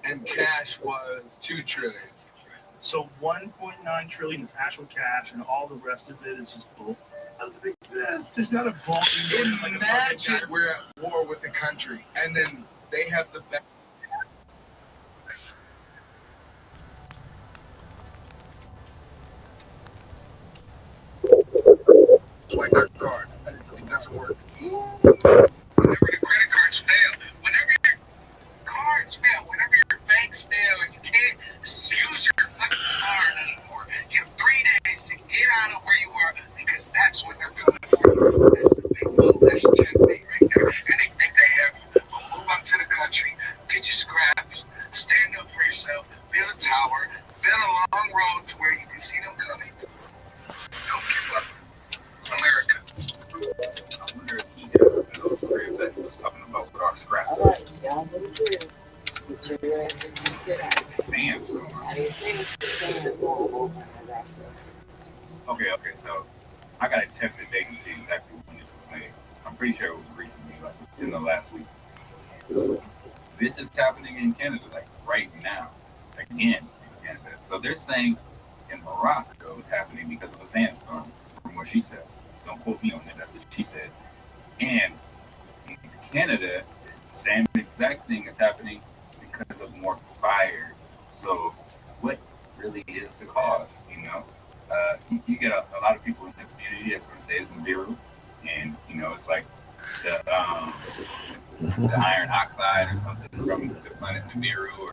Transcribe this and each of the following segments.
and cash was 2 trillion. So 1.9 trillion is actual cash, and all the rest of it is just bull. There's not a bulk. Imagine we're at war with a country, and then they have the best. Like our card, it doesn't work. Whenever your credit cards fail, whenever your cards fail, whenever your banks fail, and you can't use your fucking card anymore, you have 3 days to get out of where you are because that's what they're coming for. That's the big move. That's checkmate right there. And they think they have you. But move up to the country, get your scraps, stand up for yourself, build a tower, build a long road to where you can see them coming. Don't give up. America. I wonder if he had one of those cribs that he was talking about with our scraps. All right, y'all know the drill. Put your ass in and sit out. Sandstorm. I didn't say it's the sandstorm over that. Okay, so I gotta check the date and see exactly when this was made. I'm pretty sure it was recently, like within the last week. This is happening in Canada, like right now. Again, in Canada. So they're saying in Morocco it's happening because of a sandstorm, from what she says. Don't quote me on that, that's what she said. And in Canada, the same exact thing is happening because of more fires. So what really is the cause, you know? You get a lot of people in the community that's going to say it's Nibiru, and you know it's like the iron oxide or something from the planet Nibiru. Or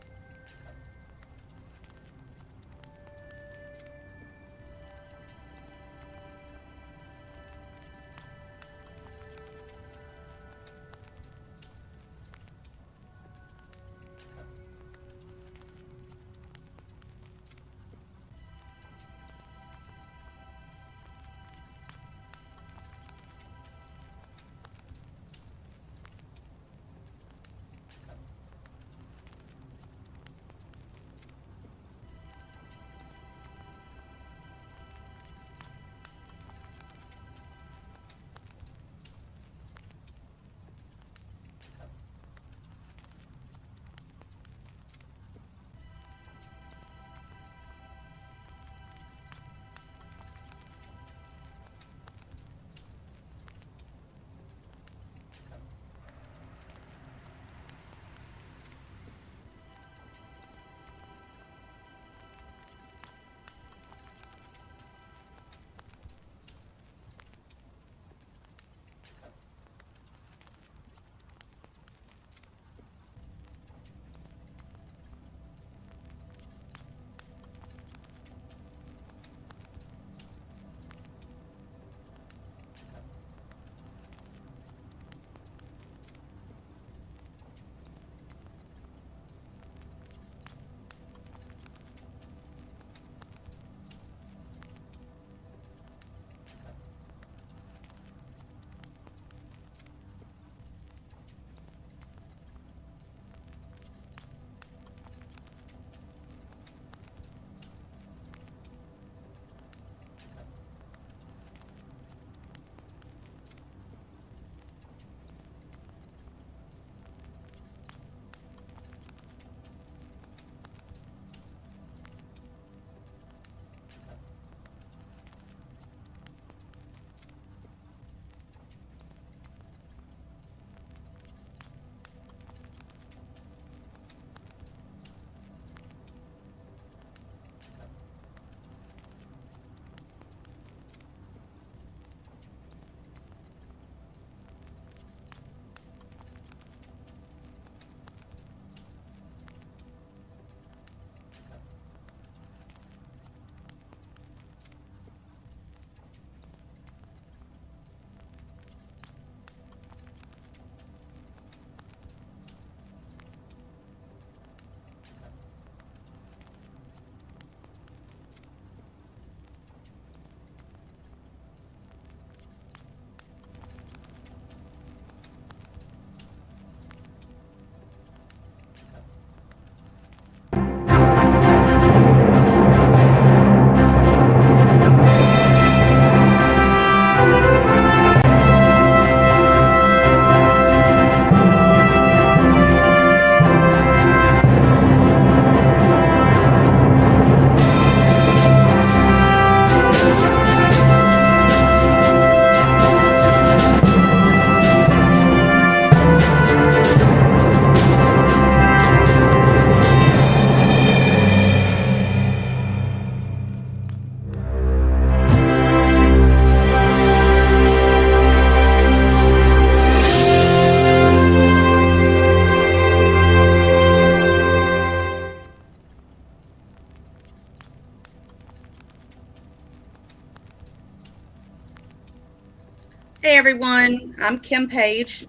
Hey everyone, I'm Kim Page.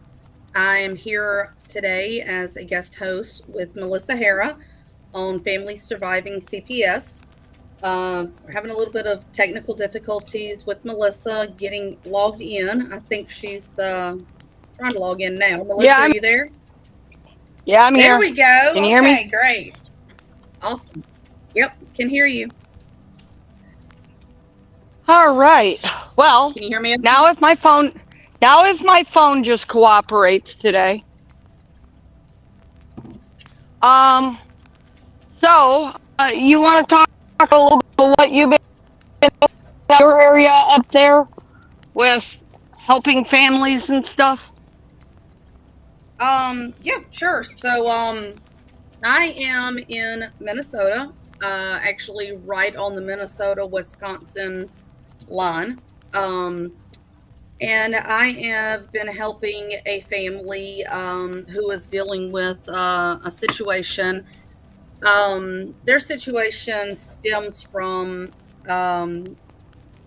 I am here today as a guest host with Mellisa Hera on Families Surviving CPS. We're having a little bit of technical difficulties with Mellisa getting logged in. I think she's trying to log in now. Mellisa, are you there? Yeah, I'm There here. we go. Can you hear me? Okay, great. Awesome. Yep, can hear you. All right. Well, Can you hear me? now if my phone just cooperates today. So you want to talk a little bit about what you've been in your area up there with helping families and stuff? Yeah, sure. So, I am in Minnesota, actually right on the Minnesota-Wisconsin line. And I have been helping a family who is dealing with a situation. Their situation stems from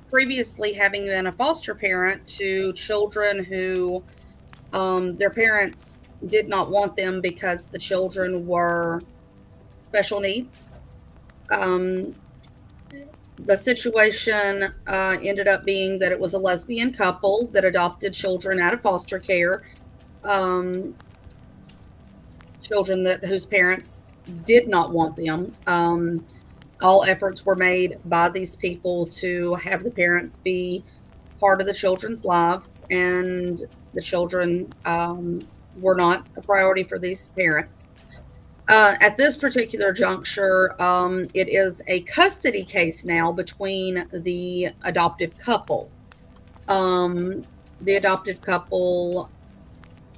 previously having been a foster parent to children who their parents did not want them because the children were special needs. The situation ended up being that it was a lesbian couple that adopted children out of foster care, children whose parents did not want them. All efforts were made by these people to have the parents be part of the children's lives, and the children were not a priority for these parents. At this particular juncture, it is a custody case now between the adoptive couple. The adoptive couple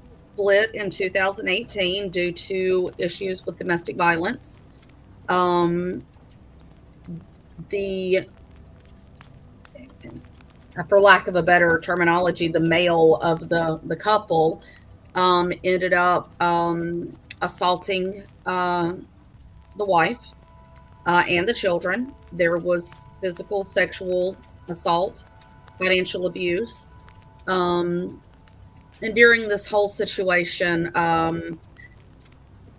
split in 2018 due to issues with domestic violence. For lack of a better terminology, the male of the couple ended up assaulting the wife and the children. There was physical, sexual assault, financial abuse. And during this whole situation,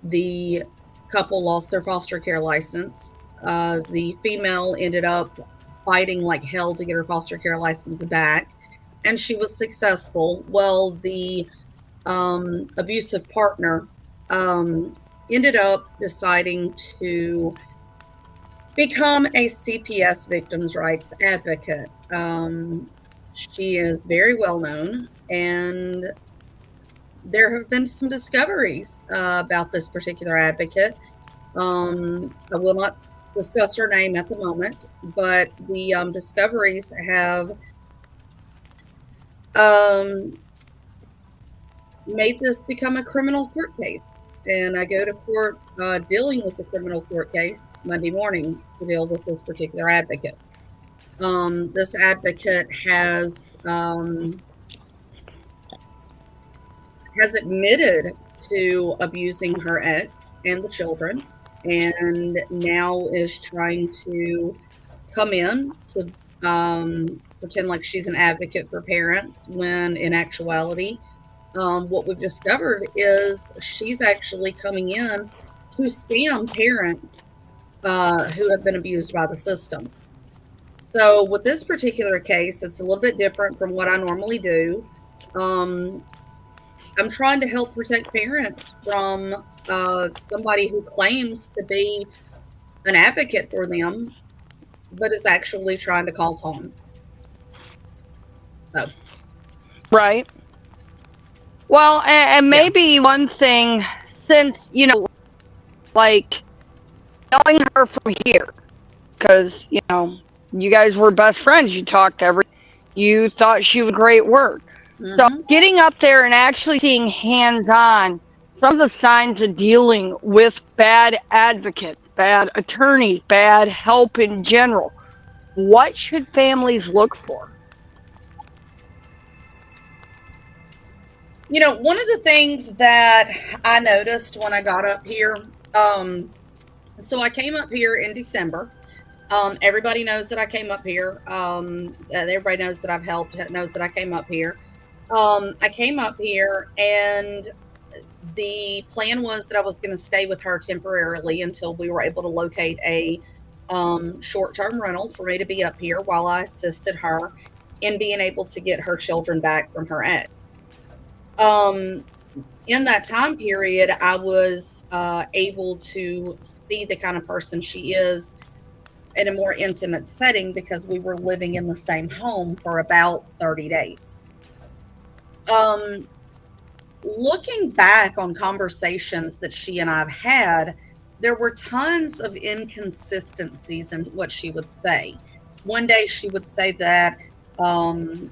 the couple lost their foster care license. The female ended up fighting like hell to get her foster care license back, and she was successful. Well, the abusive partner ended up deciding to become a CPS victims' rights advocate. She is very well known, and there have been some discoveries about this particular advocate. I will not discuss her name at the moment, but the discoveries have made this become a criminal court case. And I go to court dealing with the criminal court case Monday morning to deal with this particular advocate. This advocate has admitted to abusing her ex and the children, and now is trying to come in to pretend like she's an advocate for parents, when in actuality, what we've discovered is she's actually coming in to scam parents who have been abused by the system. So with this particular case, it's a little bit different from what I normally do. I'm trying to help protect parents from somebody who claims to be an advocate for them, but is actually trying to cause harm. So. Right. Well, and maybe one thing, since, like, knowing her from here, because, you guys were best friends, you talked you thought she was great work. Mm-hmm. So getting up there and actually seeing hands-on some of the signs of dealing with bad advocates, bad attorneys, bad help in general, what should families look for? One of the things that I noticed when I got up here, so I came up here in December. Everybody knows that I came up here. Everybody knows that I've helped, knows that I came up here. I came up here, and the plan was that I was going to stay with her temporarily until we were able to locate a short-term rental for me to be up here while I assisted her in being able to get her children back from her ex. In that time period, I was able to see the kind of person she is in a more intimate setting because we were living in the same home for about 30 days. Looking back on conversations that she and I have had, there were tons of inconsistencies in what she would say. One day she would say that, the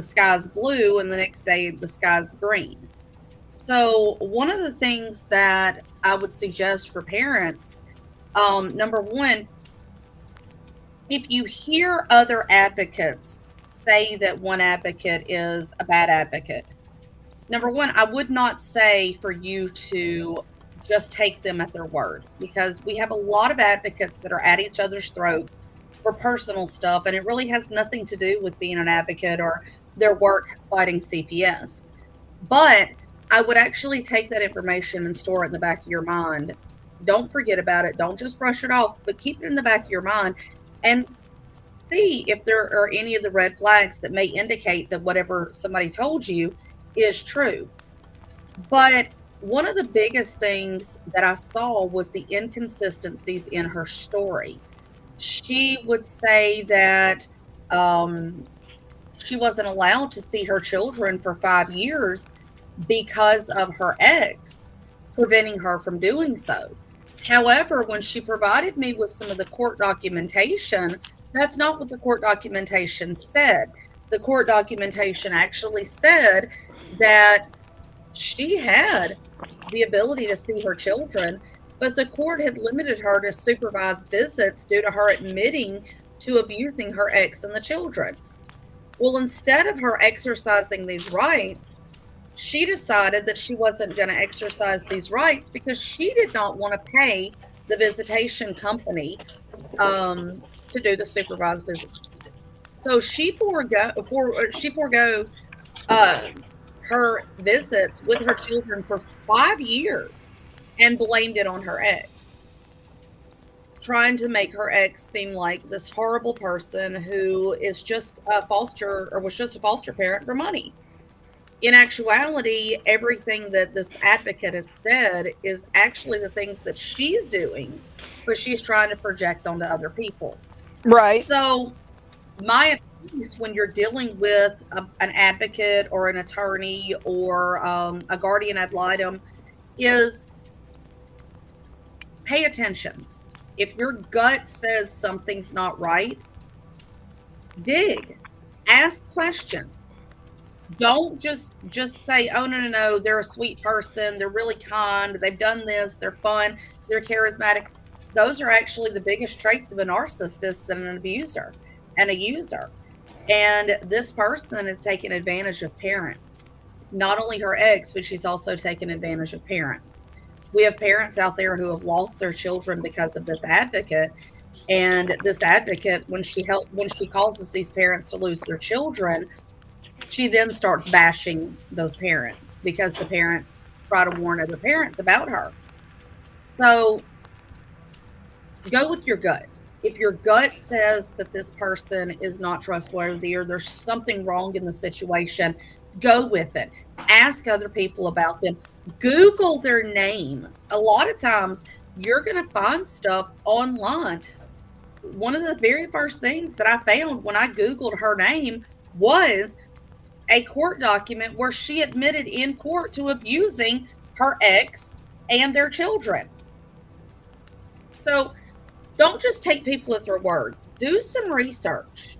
sky's blue, and the next day the sky's green. So one of the things that I would suggest for parents, number one, if you hear other advocates say that one advocate is a bad advocate, number one, I would not say for you to just take them at their word, because we have a lot of advocates that are at each other's throats for personal stuff, and it really has nothing to do with being an advocate or their work fighting CPS. But I would actually take that information and store it in the back of your mind. Don't forget about it. Don't just brush it off, but keep it in the back of your mind and see if there are any of the red flags that may indicate that whatever somebody told you is true. But one of the biggest things that I saw was the inconsistencies in her story. She would say that she wasn't allowed to see her children for 5 years because of her ex preventing her from doing so. However, when she provided me with some of the court documentation, that's not what the court documentation said. The court documentation actually said that she had the ability to see her children, but the court had limited her to supervised visits due to her admitting to abusing her ex and the children. Well, instead of her exercising these rights, she decided that she wasn't going to exercise these rights because she did not want to pay the visitation company to do the supervised visits. So she forego her visits with her children for 5 years and blamed it on her ex, trying to make her ex seem like this horrible person who is just was just a foster parent for money. In actuality, everything that this advocate has said is actually the things that she's doing, but she's trying to project onto other people. Right. So my advice when you're dealing with an advocate or an attorney or a guardian ad litem is pay attention. If your gut says something's not right, dig, ask questions. Don't just say, oh, no, they're a sweet person, they're really kind, they've done this, they're fun, they're charismatic. Those are actually the biggest traits of a narcissist and an abuser and a user. And this person is taking advantage of parents. Not only her ex, but she's also taken advantage of parents. We have parents out there who have lost their children because of this advocate. And this advocate, when she causes these parents to lose their children, she then starts bashing those parents because the parents try to warn other parents about her. So go with your gut. If your gut says that this person is not trustworthy or there's something wrong in the situation, go with it. Ask other people about them. Google their name. A lot of times you're going to find stuff online. One of the very first things that I found when I Googled her name was a court document where she admitted in court to abusing her ex and their children. So don't just take people at their word. Do some research.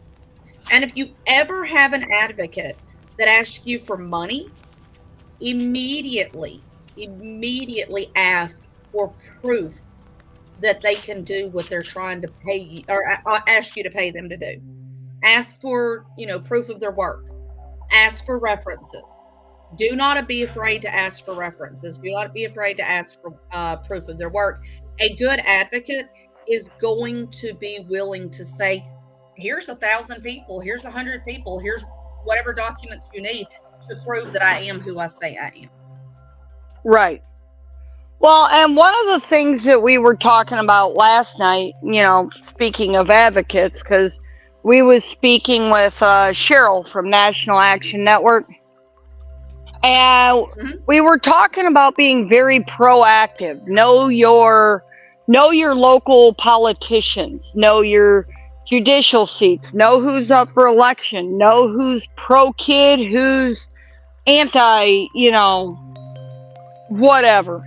And if you ever have an advocate that asks you for money, immediately ask for proof that they can do what they're trying to pay you or ask you to pay them to do. Ask for, proof of their work. Ask for references. Do not be afraid to ask for references. Do not be afraid to ask for proof of their work. A good advocate is going to be willing to say, here's 1,000 people, here's 100 people, here's whatever documents you need to prove that I am who I say I am. Right. Well, and one of the things that we were talking about last night, speaking of advocates, because we was speaking with Cheryl from National Action Network, and we were talking about being very proactive. Know your local politicians. Know your judicial seats. Know who's up for election. Know who's pro-kid, who's anti, whatever.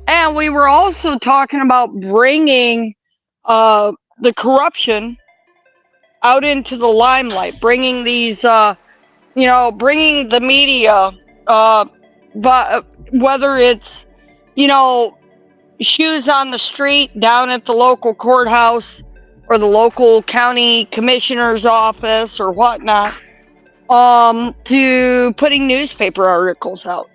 And we were also talking about bringing the corruption out into the limelight, bringing these, bringing the media, but whether it's, shoes on the street down at the local courthouse or the local county commissioner's office or whatnot, to putting newspaper articles out.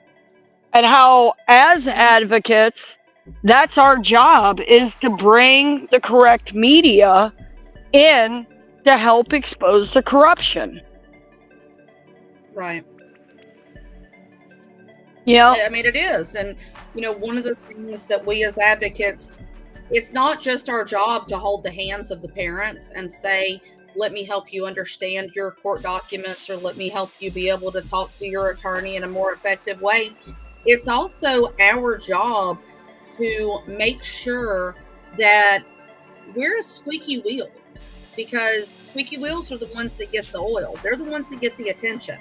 And how, as advocates, that's our job, is to bring the correct media in to help expose the corruption. Right. Yeah. I mean, it is. And, one of the things that we as advocates, it's not just our job to hold the hands of the parents and say, let me help you understand your court documents, or let me help you be able to talk to your attorney in a more effective way. It's also our job to make sure that we're a squeaky wheel, because squeaky wheels are the ones that get the oil. They're the ones that get the attention.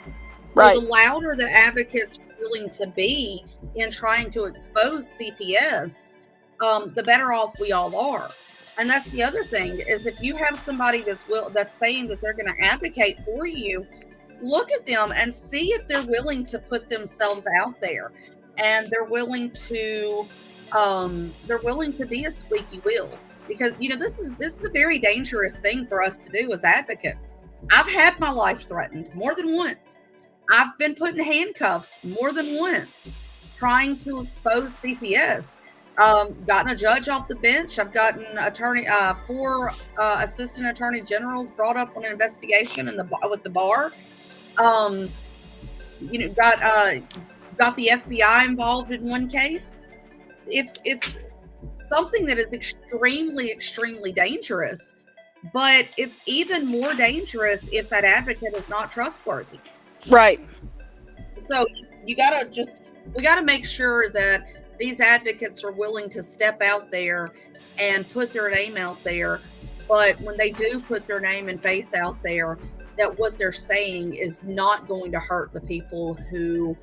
Right. So the louder that advocates are willing to be in trying to expose CPS, the better off we all are. And that's the other thing, is if you have somebody that's saying that they're going to advocate for you, look at them and see if they're willing to put themselves out there, and they're willing to be a squeaky wheel, because this is a very dangerous thing for us to do as advocates. I've had my life threatened more than once. I've been put in handcuffs more than once trying to expose CPS. Gotten a judge off the bench. I've gotten four assistant attorney generals brought up on an investigation with the bar. Got the FBI involved in one case. It's something that is extremely, extremely dangerous, but it's even more dangerous if that advocate is not trustworthy. Right. So we gotta make sure that these advocates are willing to step out there and put their name out there. But when they do put their name and face out there, that what they're saying is not going to hurt the people who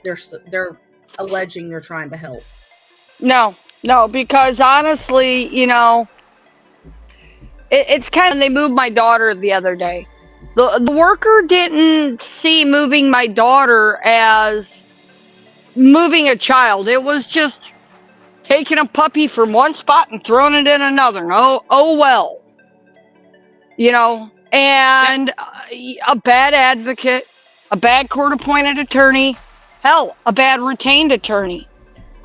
they're alleging they're trying to help. No, because honestly, it's kind of, they moved my daughter the other day. The worker didn't see moving my daughter as moving a child. It was just taking a puppy from one spot and throwing it in another. Oh well. And a bad advocate, a bad court-appointed attorney, hell, a bad retained attorney.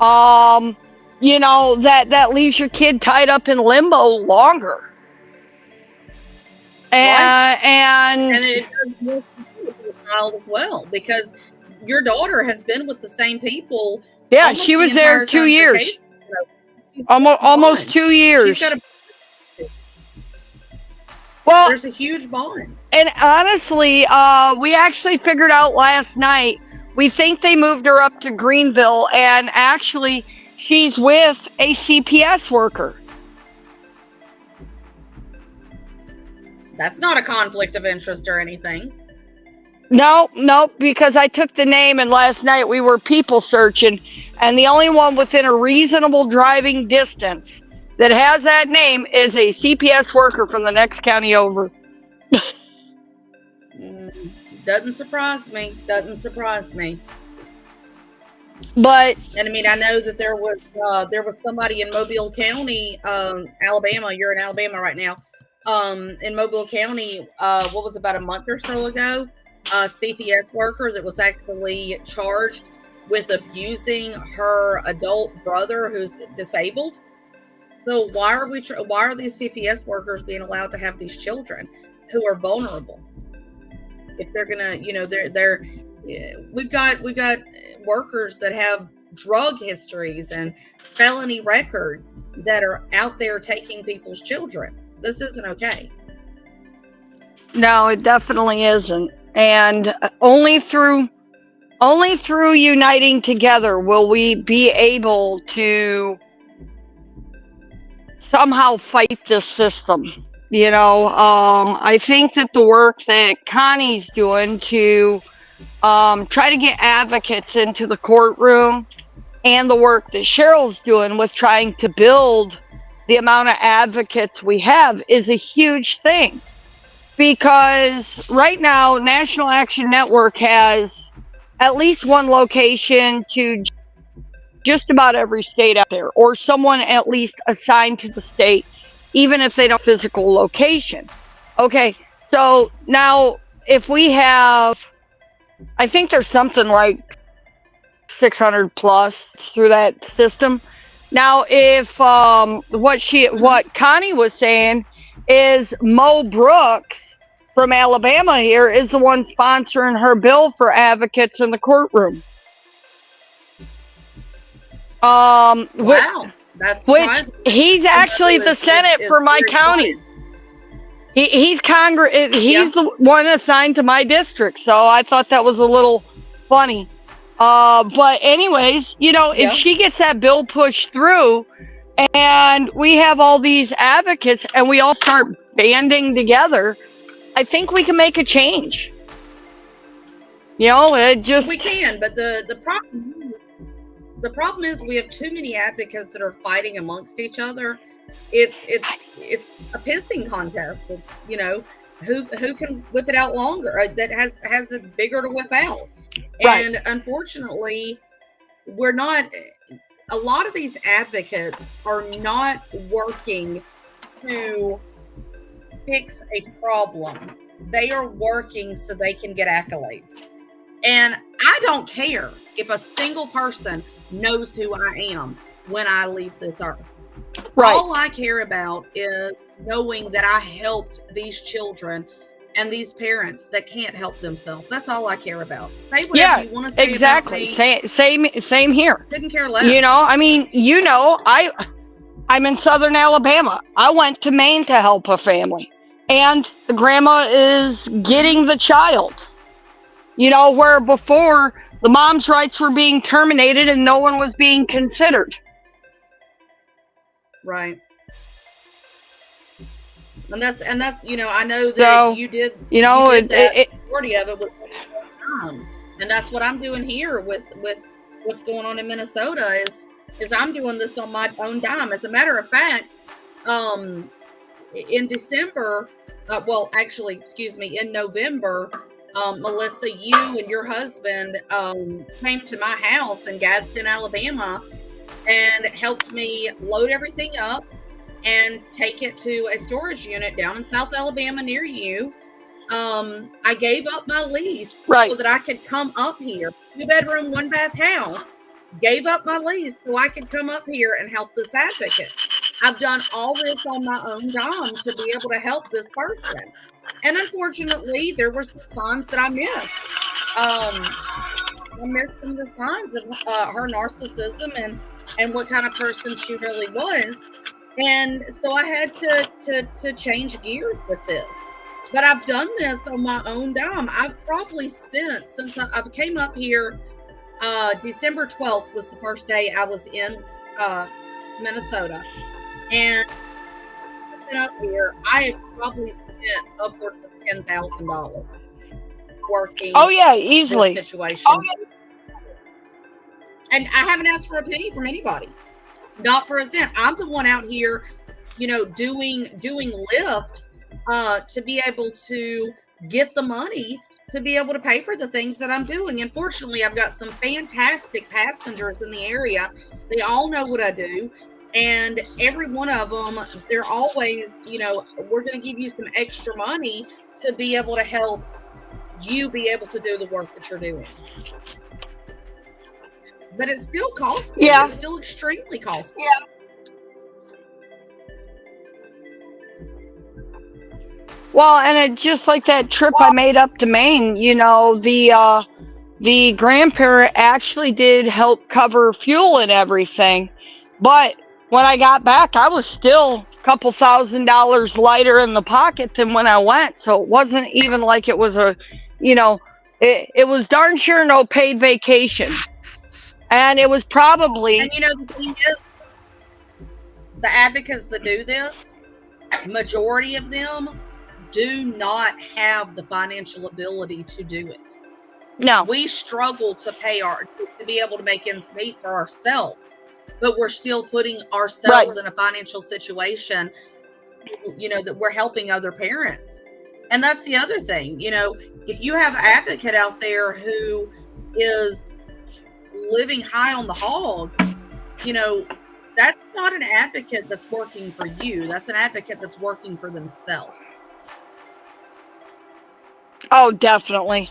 That leaves your kid tied up in limbo longer. And it does more for the child as well, because your daughter has been with the same people. Yeah, she was there 2 years. Almost 2 years. She's got well, there's a huge bond. And honestly, we actually figured out last night, we think they moved her up to Greenville, and actually she's with a CPS worker. That's not a conflict of interest or anything. No, because I took the name, and last night we were people searching, and the only one within a reasonable driving distance that has that name is a CPS worker from the next county over. Doesn't surprise me. But, and I mean, I know that there was somebody in Mobile County, Alabama. You're in Alabama right now. In Mobile County, what was about a month or so ago, a CPS worker that was actually charged with abusing her adult brother who's disabled. So why are these CPS workers being allowed to have these children who are vulnerable? if they're gonna, we've got workers that have drug histories and felony records that are out there taking people's children. This isn't okay. No, it definitely isn't. And only through uniting together will we be able to somehow fight this system. I think that the work that Connie's doing to try to get advocates into the courtroom, and the work that Cheryl's doing with trying to build the amount of advocates we have is a huge thing. Because right now, National Action Network has at least one location to just about every state out there, or someone at least assigned to the state, even if they don't have a physical location. Okay, so now if we have, I think there's something like 600 plus through that system. Now, if what Connie was saying is Mo Brooks from Alabama here is the one sponsoring her bill for advocates in the courtroom. Wow, that's surprising. Which he's actually the Senate for my county. He's the one assigned to my district, so I thought that was a little funny. But anyways, if she gets that bill pushed through and we have all these advocates and we all start banding together, I think we can make a change. We can, but the problem is we have too many advocates that are fighting amongst each other. It's a pissing contest. Who can whip it out longer, that has it bigger to whip out. Right. And unfortunately, a lot of these advocates are not working to fix a problem. They are working so they can get accolades. And I don't care if a single person knows who I am when I leave this earth. Right. All I care about is knowing that I helped these children and these parents that can't help themselves. That's all I care about. Say whatever you want to say exactly. about me. Same here. Didn't care less. I'm in southern Alabama. I went to Maine to help a family. And the grandma is getting the child. Where before the mom's rights were being terminated and no one was being considered. Right. And that's I know that you did. Majority of it was, and that's what I'm doing here with what's going on in Minnesota is I'm doing this on my own dime. As a matter of fact, in December, in November, Mellisa, you and your husband came to my house in Gadsden, Alabama, and helped me load everything up and take it to a storage unit down in South Alabama near you. I gave up my lease so that I could come up here. 2-bedroom, 1-bath house. Gave up my lease so I could come up here and help this advocate. I've done all this on my own dime to be able to help this person. And unfortunately, there were some signs that I missed. I missed some of the signs of her narcissism and what kind of person she really was. And so I had to change gears with this. But I've done this on my own dime. I've probably spent, since I came up here, December 12th was the first day I was in Minnesota. And up here, I have probably spent upwards of $10,000 working. Oh yeah, easily. This situation. And I haven't asked for a penny from anybody. Not for a cent. I'm the one out here, doing Lyft to be able to get the money to be able to pay for the things that I'm doing. Unfortunately, I've got some fantastic passengers in the area. They all know what I do. And every one of them, they're always, we're going to give you some extra money to be able to help you be able to do the work that you're doing. But it's still costly. Yeah. It's still extremely costly. Yeah. Well, and it just like that trip I made up to Maine, you know, the grandparent actually did help cover fuel and everything. But when I got back, I was still a couple $1,000 lighter in the pocket than when I went. So it wasn't even like it was a, you know, it was darn sure no paid vacation. And it was probably... And you know, the thing is, the advocates that do this, majority of them do not have the financial ability to do it. No. We struggle to pay to be able to make ends meet for ourselves, but we're still putting ourselves in a financial situation, you know, that we're helping other parents. And that's the other thing, you know, if you have an advocate out there who is living high on the hog, you know, that's not an advocate that's working for you. That's an advocate that's working for themselves. Oh, definitely.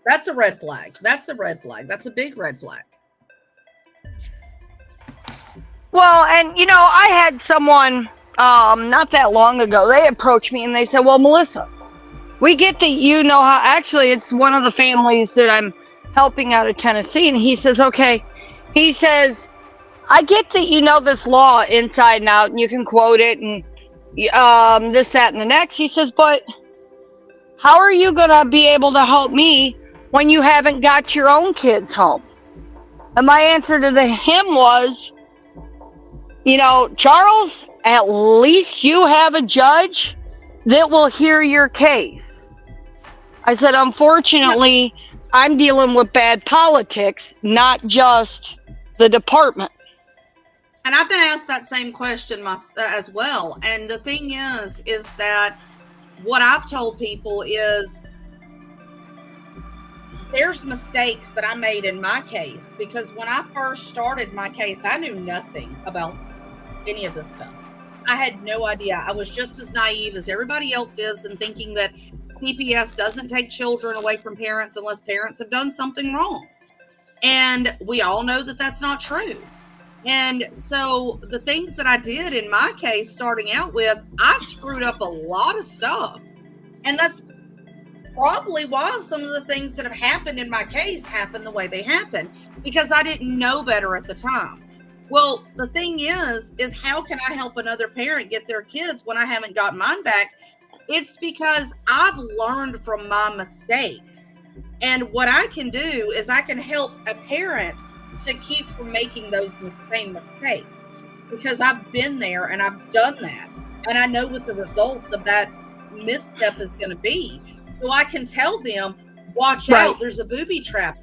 That's a red flag. That's a red flag. That's a big red flag. Well, and you know, I had someone not that long ago, they approached me and they said, well, Mellisa, we get that you know how, actually it's one of the families that I'm helping out of Tennessee, and he says, okay, he says, I get that you know this law inside and out and you can quote it and this, that, and the next. He says, but how are you going to be able to help me when you haven't got your own kids home? And my answer to him was, you know, Charles, at least you have a judge that will hear your case. I said, unfortunately, I'm dealing with bad politics, not just the department. And I've been asked that same question as well. And the thing is that what I've told people is there's mistakes that I made in my case, because when I first started my case, I knew nothing about any of this stuff. I had no idea. I was just as naive as everybody else is in thinking that CPS doesn't take children away from parents unless parents have done something wrong. And we all know that that's not true. And so the things that I did in my case, starting out with, I screwed up a lot of stuff. And that's probably why some of the things that have happened in my case happened the way they happened, because I didn't know better at the time. Well, the thing is how can I help another parent get their kids when I haven't got mine back? It's because I've learned from my mistakes. And what I can do is I can help a parent to keep from making those same mistakes, because I've been there and I've done that. And I know what the results of that misstep is going to be. So I can tell them, watch out, there's a booby trap.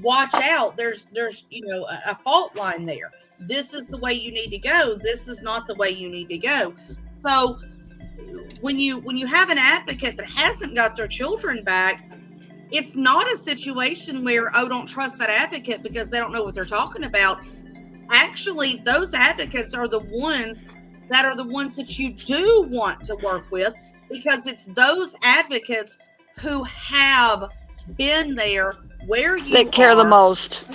Watch out, there's you know, a fault line there. This is the way you need to go. This is not the way you need to go. So when you have an advocate that hasn't got their children back, it's not a situation where, oh, don't trust that advocate because they don't know what they're talking about. Actually, those advocates are the ones that you do want to work with, because it's those advocates who have been there where you that care the most.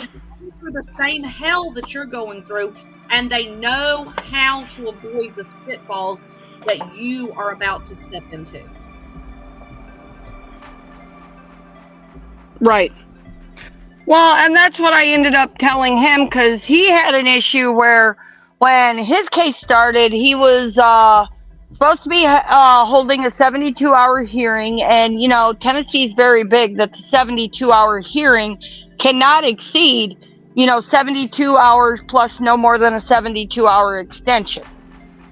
Through the same hell that you're going through, and they know how to avoid the pitfalls that you are about to step into. Right. Well, and that's what I ended up telling him, because he had an issue where when his case started, he was supposed to be holding a 72-hour hearing. And, you know, Tennessee's very big that the 72-hour hearing cannot exceed, you know, 72 hours plus no more than a 72-hour extension.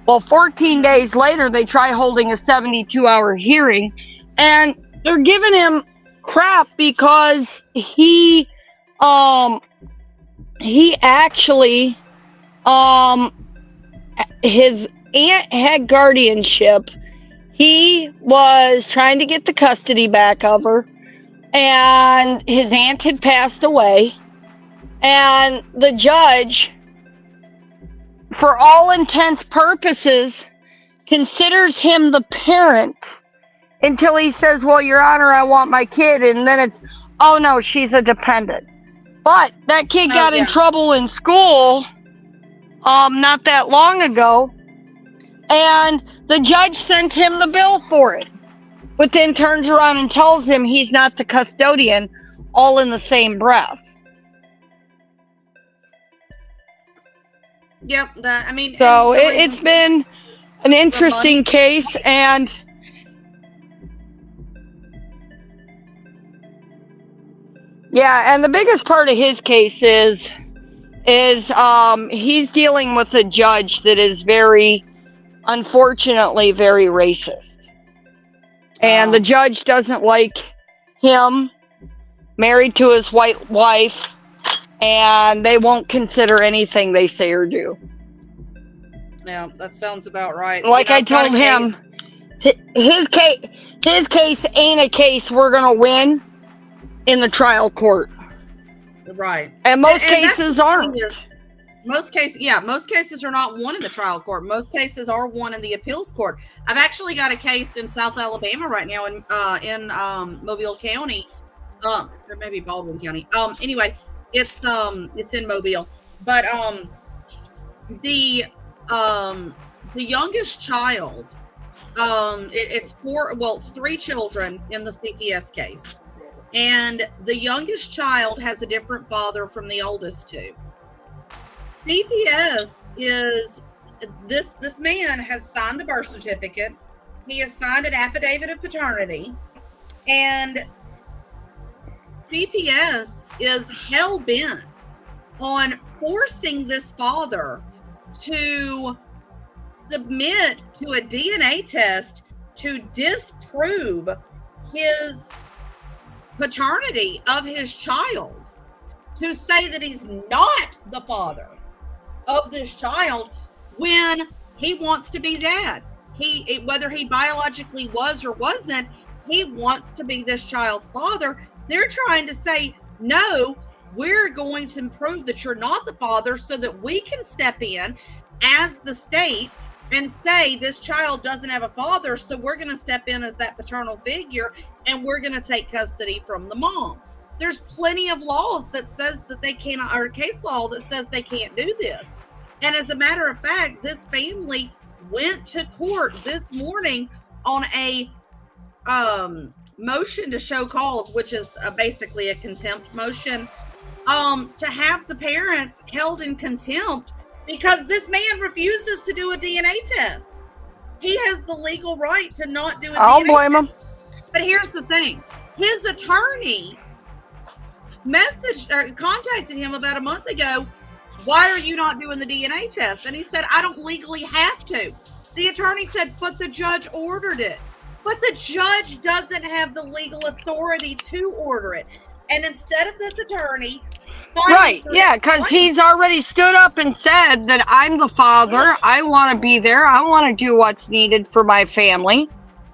Well, 14 days later, they try holding a 72-hour hearing, and they're giving him crap because he actually his aunt had guardianship. He was trying to get the custody back of her, and his aunt had passed away, and the judge, for all intents purposes, considers him the parent until he says, well, Your Honor, I want my kid. And then it's, oh, no, she's a dependent. But that kid got in trouble in school not that long ago. And the judge sent him the bill for it, but then turns around and tells him he's not the custodian, all in the same breath. Yep, that, I mean, So it's been an interesting case, and yeah, and the biggest part of his case is he's dealing with a judge that is unfortunately very racist. And the judge doesn't like him, married to his white wife, and they won't consider anything they say or do. Yeah, that sounds about right. Like I told him, his case ain't a case we're gonna win in the trial court. Right. And most cases aren't. Most cases are not won in the trial court. Most cases are won in the appeals court. I've actually got a case in South Alabama right now in Mobile County, or maybe Baldwin County. Anyway, it's in Mobile, but the youngest child, it's three children in the CPS case, and the youngest child has a different father from the oldest two. CPS is this man has signed the birth certificate. He has signed an affidavit of paternity, and CPS is hell-bent on forcing this father to submit to a DNA test to disprove his paternity of his child, to say that he's not the father of this child when he wants to be dad. Whether he biologically was or wasn't, he wants to be this child's father. They're trying to say, no, we're going to prove that you're not the father so that we can step in as the state and say this child doesn't have a father, so we're going to step in as that paternal figure and we're going to take custody from the mom. There's plenty of laws that says that they cannot, or case law that says they can't do this. And as a matter of fact, this family went to court this morning on a motion to show cause, which is basically a contempt motion, to have the parents held in contempt because this man refuses to do a DNA test. He has the legal right to not do a DNA test. I'll blame him. But here's the thing. His attorney contacted him about a month ago. Why are you not doing the DNA test? And he said, I don't legally have to. The attorney said, but the judge ordered it. But the judge doesn't have the legal authority to order it. And instead of this attorney... Right, yeah, because he's already stood up and said that I'm the father. I want to be there. I want to do what's needed for my family.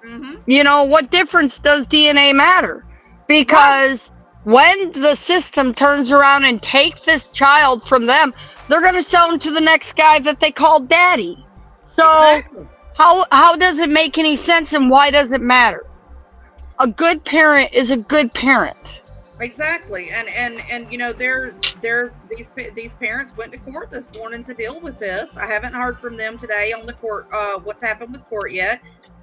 Mm-hmm. You know, what difference does DNA matter? Because when the system turns around and takes this child from them, they're going to sell him to the next guy that they call daddy. So exactly. How does it make any sense, and why does it matter? A good parent is a good parent. Exactly. And you know, these parents went to court this morning to deal with this. I haven't heard from them today on the court, what's happened with court yet.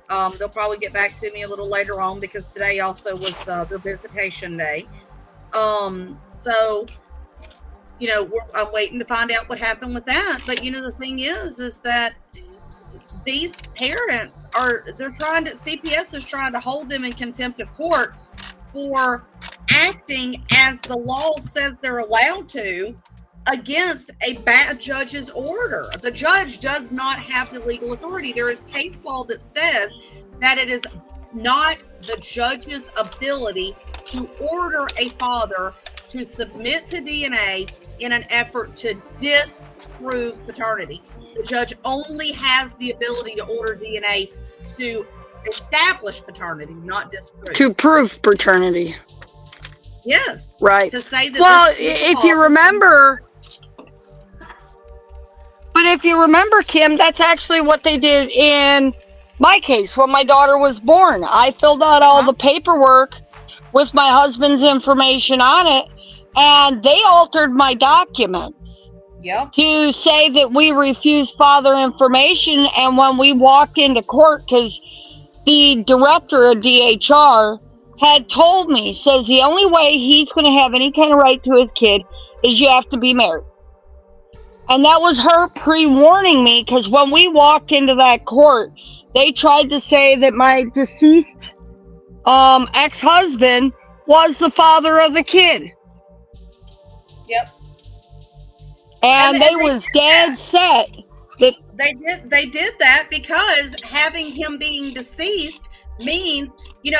They'll probably get back to me a little later on because today also was their visitation day. So, you know, I'm waiting to find out what happened with that. But, you know, the thing is that these parents CPS is trying to hold them in contempt of court for acting as the law says they're allowed to against a bad judge's order. The judge does not have the legal authority. There is case law that says that it is not the judge's ability to order a father to submit to DNA in an effort to disprove paternity. The judge only has the ability to order DNA to establish paternity, not disprove. To prove paternity. Yes. Right. To say that. Well, if you remember, Kim, that's actually what they did in my case when my daughter was born. I filled out all the paperwork with my husband's information on it, and they altered my documents Yep. to say that we refuse father information, and when we walked into court, because the director of DHR had told me, says the only way he's going to have any kind of right to his kid is you have to be married. And that was her pre-warning me, because when we walked into that court, they tried to say that my deceased ex-husband was the father of the kid. Yep. And they was dead set that they did that because having him being deceased means, you know,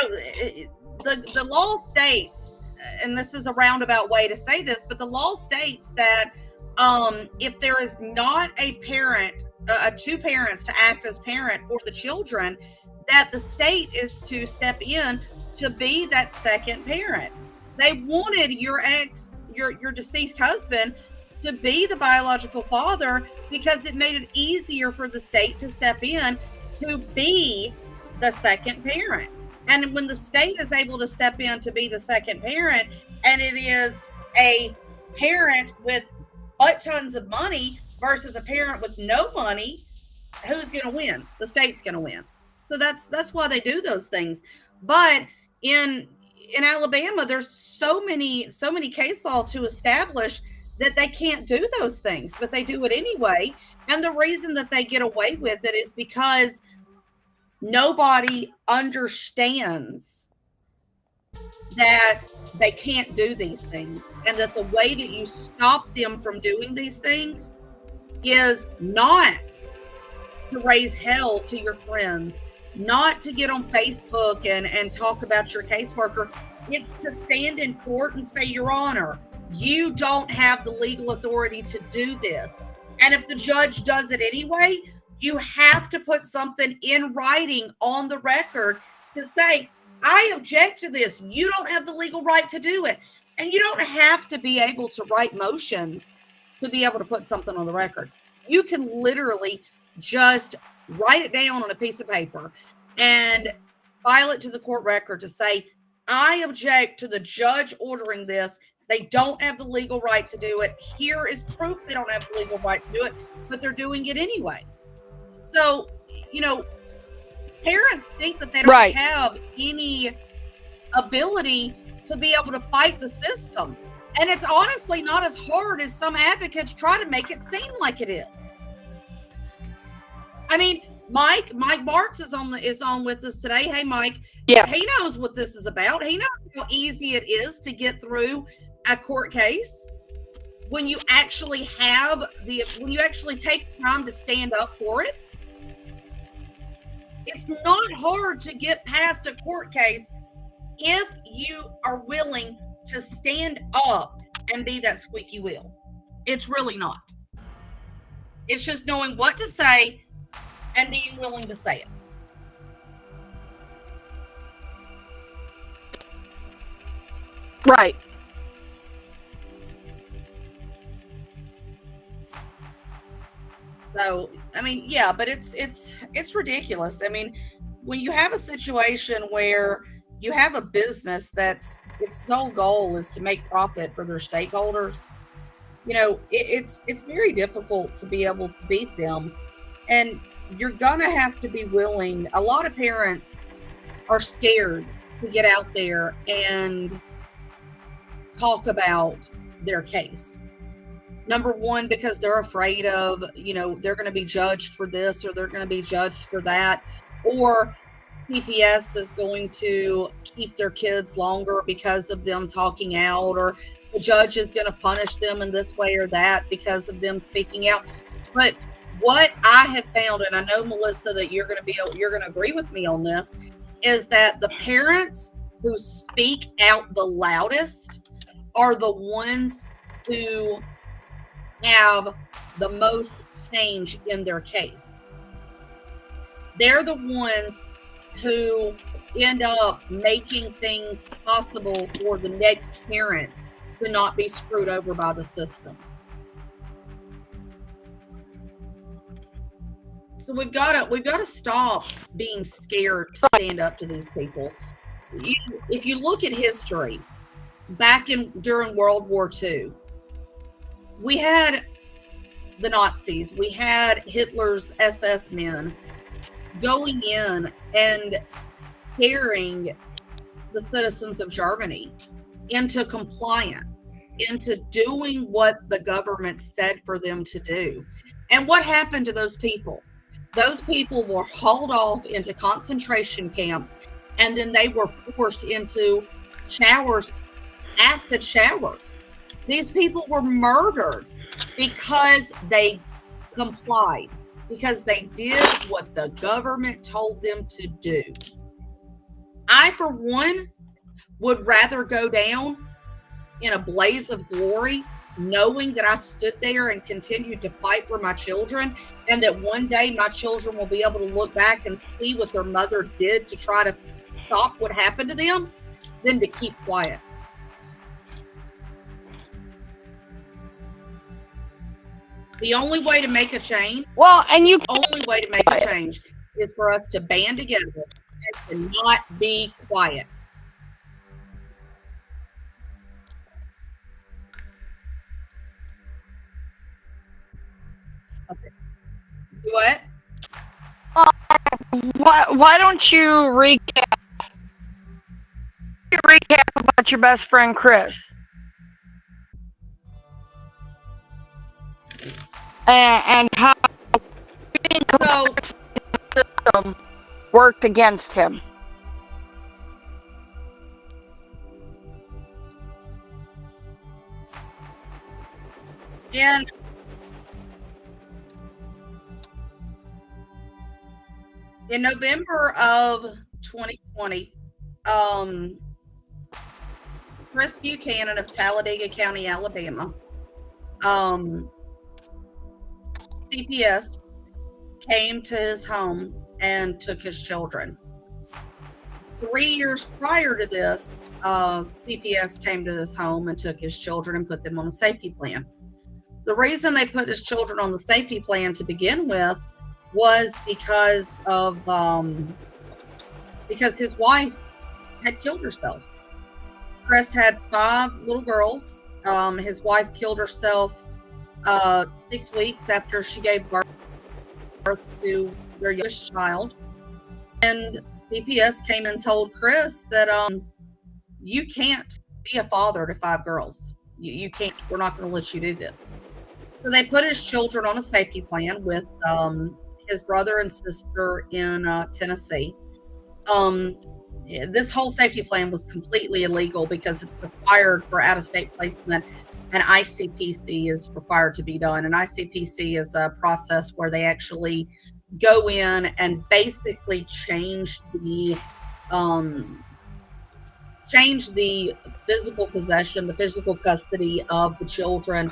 the law states, and this is a roundabout way to say this, but the law states that if there is not a parent, two parents to act as parent for the children, that the state is to step in to be that second parent. They wanted your deceased husband to be the biological father because it made it easier for the state to step in to be the second parent. And when the state is able to step in to be the second parent, and it is a parent with butt tons of money versus a parent with no money, who's going to win? The state's going to win. So that's why they do those things. But in Alabama, there's so many case law to establish that they can't do those things, but they do it anyway. And the reason that they get away with it is because nobody understands that they can't do these things, and that the way that you stop them from doing these things is not to raise hell to your friends, not to get on Facebook and talk about your caseworker. It's to stand in court and say, Your Honor, you don't have the legal authority to do this. And if the judge does it anyway, you have to put something in writing on the record to say, I object to this. You don't have the legal right to do it. And you don't have to be able to write motions to be able to put something on the record. You can literally just write it down on a piece of paper and file it to the court record to say, I object to the judge ordering this. They don't have the legal right to do it. Here is proof they don't have the legal right to do it, but they're doing it anyway. So, you know, parents think that they don't have any ability to be able to fight the system. And it's honestly not as hard as some advocates try to make it seem like it is. I mean, Mike Marks is on with us today. Hey, Mike. Yeah. He knows what this is about. He knows how easy it is to get through a court case when you actually take time to stand up for it. It's not hard to get past a court case if you are willing to stand up and be that squeaky wheel. It's really not. It's just knowing what to say and being willing to say it. Right. So, I mean, yeah, but it's ridiculous. I mean, when you have a situation where you have a business that's its sole goal is to make profit for their stakeholders, you know, it's very difficult to be able to beat them. And you're gonna have to be willing. A lot of parents are scared to get out there and talk about their case. Number one, because they're afraid of, you know, they're going to be judged for this or they're going to be judged for that, or CPS is going to keep their kids longer because of them talking out, or the judge is going to punish them in this way or that because of them speaking out. But what I have found, and I know, Mellisa, that you're going to agree with me on this, is that the parents who speak out the loudest are the ones who have the most change in their case. They're the ones who end up making things possible for the next parent to not be screwed over by the system. So we've got to stop being scared to stand up to these people. If you look at history, during World War II, we had the Nazis. We had Hitler's SS men going in and scaring the citizens of Germany into compliance, into doing what the government said for them to do. And what happened to those people? Those people were hauled off into concentration camps, and then they were forced into showers, acid showers. These people were murdered because they complied, because they did what the government told them to do. I, for one, would rather go down in a blaze of glory, knowing that I stood there and continued to fight for my children, and that one day my children will be able to look back and see what their mother did to try to stop what happened to them, than to keep quiet. The only way to make a change, is for us to band together and to not be quiet. Okay. What? Why don't you recap about your best friend Chris and how the system worked against him? And in November of 2020, Chris Buchanan of Talladega County, Alabama, CPS came to his home and took his children. 3 years prior to this, CPS came to his home and took his children and put them on a safety plan. The reason they put his children on the safety plan to begin with was because his wife had killed herself. Chris had 5 little girls. His wife killed herself 6 weeks after she gave birth to their youngest child. And CPS came and told Chris that you can't be a father to 5 girls. You can't. We're not going to let you do this. So they put his children on a safety plan with his brother and sister in Tennessee. This whole safety plan was completely illegal because it's required for out-of-state placement, and ICPC is required to be done. And ICPC is a process where they actually go in and basically change the physical possession, the physical custody of the children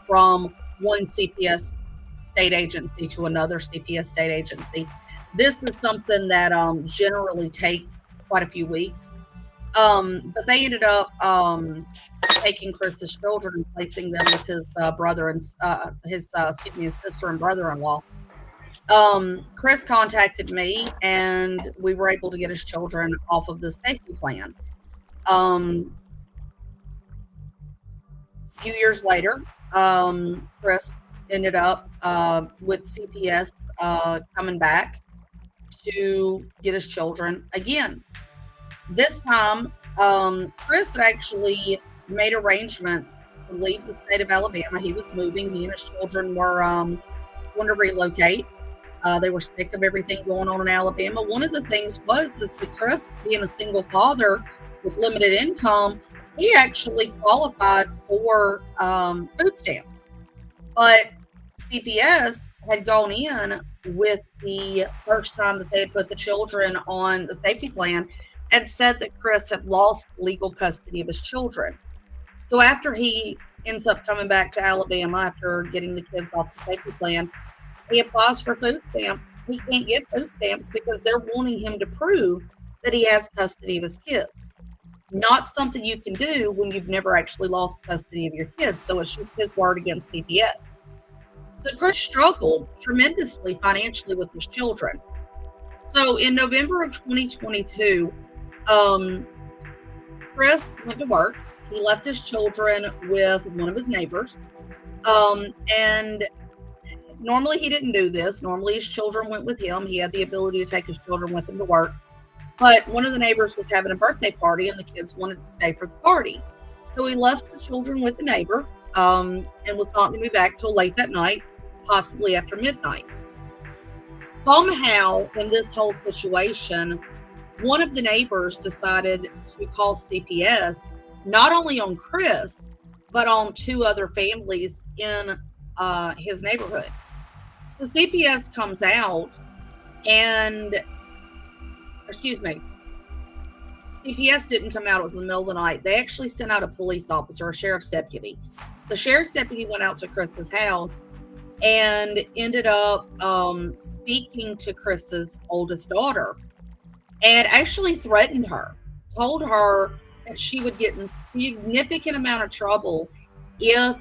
from one CPS state agency to another CPS state agency. This is something that generally takes quite a few weeks. But they ended up taking Chris's children and placing them with his brother and his sister and brother-in-law. Chris contacted me, and we were able to get his children off of the safety plan. A few years later, Chris ended up with CPS coming back to get his children again. This time, Chris had actually made arrangements to leave the state of Alabama. He was moving. He and his children were going to relocate. They were sick of everything going on in Alabama. One of the things was that Chris, being a single father with limited income, he actually qualified for food stamps. But CPS had gone in with the first time that they had put the children on the safety plan and said that Chris had lost legal custody of his children. So after he ends up coming back to Alabama after getting the kids off the safety plan, he applies for food stamps. He can't get food stamps because they're wanting him to prove that he has custody of his kids. Not something you can do when you've never actually lost custody of your kids. So it's just his word against CPS. So Chris struggled tremendously financially with his children. So in November of 2022, Chris went to work. He left his children with one of his neighbors. And normally he didn't do this. Normally his children went with him. He had the ability to take his children with him to work. But one of the neighbors was having a birthday party and the kids wanted to stay for the party. So he left the children with the neighbor and was not going to be back till late that night, possibly after midnight. Somehow in this whole situation, one of the neighbors decided to call CPS, not only on Chris, but on 2 other families in his neighborhood. So CPS comes out and, CPS didn't come out. It was in the middle of the night. They actually sent out a police officer, a sheriff's deputy. The sheriff's deputy went out to Chris's house and ended up speaking to Chris's oldest daughter and actually threatened her, told her that she would get in significant amount of trouble if